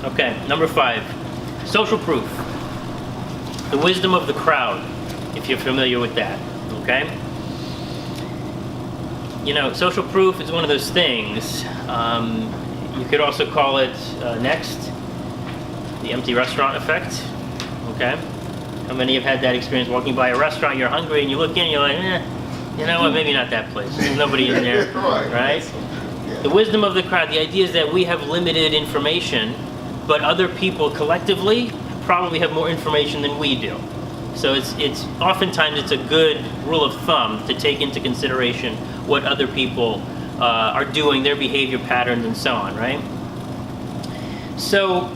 Okay, number 5, social proof. The wisdom of the crowd, if you're familiar with that, okay? You know, social proof is one of those things. You could also call it, next, the empty restaurant effect, okay? How many have had that experience walking by a restaurant, you're hungry, and you look in, and you're like, you know what, maybe not that place. There's nobody in there, right? The wisdom of the crowd, the idea is that we have limited information, but other people collectively probably have more information than we do. So it's oftentimes it's a good rule of thumb to take into consideration what other people are doing, their behavior patterns, and so on, right? So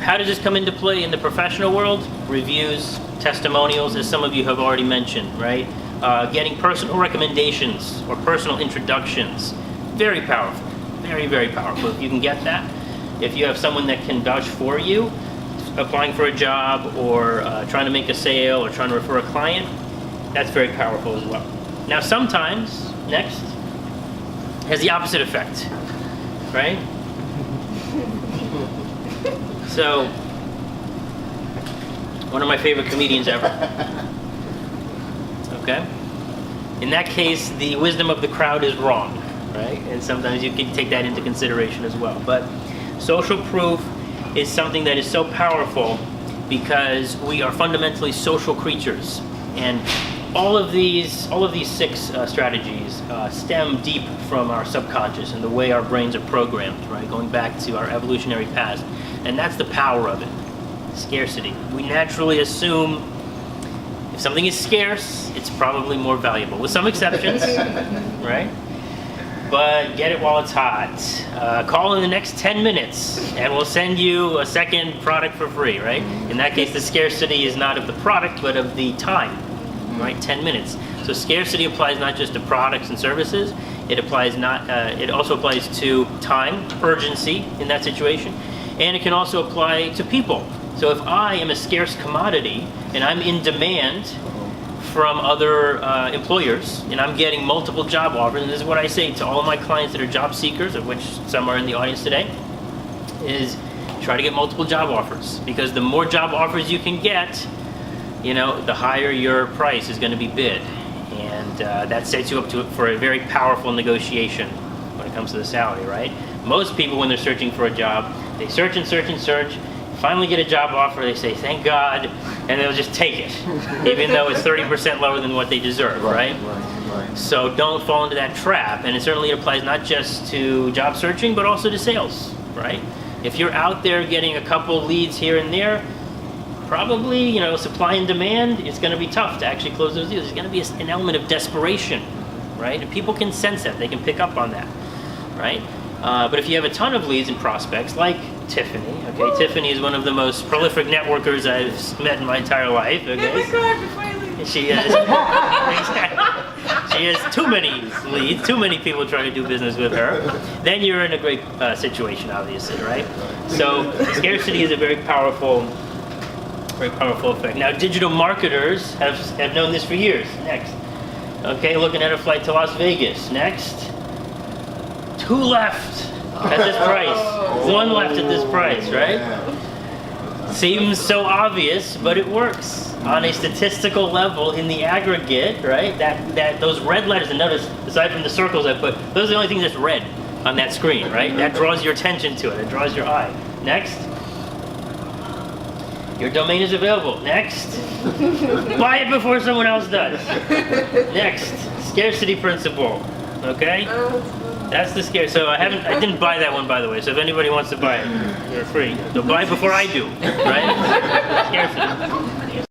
how does this come into play in the professional world? Reviews, testimonials, as some of you have already mentioned, right? Getting personal recommendations or personal introductions. Very powerful, very, very powerful. If you can get that, if you have someone that can vouch for you, applying for a job or trying to make a sale or trying to refer a client, that's very powerful as well. Now sometimes, next, has the opposite effect, right? So, one of my favorite comedians ever. Okay? In that case, the wisdom of the crowd is wrong, right? And sometimes you can take that into consideration as well. But social proof is something that is so powerful because we are fundamentally social creatures. And all of these 6 strategies stem deep from our subconscious and the way our brains are programmed, right? Going back to our evolutionary past. And that's the power of it. Scarcity. We naturally assume if something is scarce, it's probably more valuable, with some exceptions, right? But get it while it's hot. Call in the next 10 minutes and we'll send you a second product for free, right? In that case, the scarcity is not of the product, but of the time, right? 10 minutes. So scarcity applies not just to products and services, it also applies to time, urgency in that situation, and it can also apply to people. So if I am a scarce commodity and I'm in demand from other employers and I'm getting multiple job offers, and this is what I say to all of my clients that are job seekers, of which some are in the audience today, is try to get multiple job offers, because the more job offers you can get, you know, the higher your price is going to be bid, and that sets you up for a very powerful negotiation when it comes to the salary, right? Most people, when they're searching for a job, they search and search and search, finally get a job offer, they say, thank God, and they'll just take it, even though it's 30% lower than what they deserve, right? So don't fall into that trap, and it certainly applies not just to job searching, but also to sales, right? If you're out there getting a couple leads here and there, probably, you know, supply and demand, it's going to be tough to actually close those deals. There's going to be an element of desperation, right? And people can sense that, they can pick up on that, right? But if you have a ton of leads and prospects, like Tiffany, okay? Tiffany is one of the most prolific networkers I've met in my entire life, okay? She has too many leads, too many people trying to do business with her. Then you're in a great situation, obviously, right? So scarcity is a very powerful effect. Now, digital marketers have known this for years. Next. Okay, looking at a flight to Las Vegas. Next. 2 left at this price. 1 left at this price, right? Seems so obvious, but it works on a statistical level in the aggregate, right? That those red letters, and notice, aside from the circles I put, those are the only things that's red on that screen, right? That draws your attention to it. It draws your eye. Next. Your domain is available. Next. Buy it before someone else does. Next. Scarcity principle. Okay? That's the scare. So I didn't buy that one, by the way. So if anybody wants to buy it, you're free. So buy it before I do, right? Scarcity.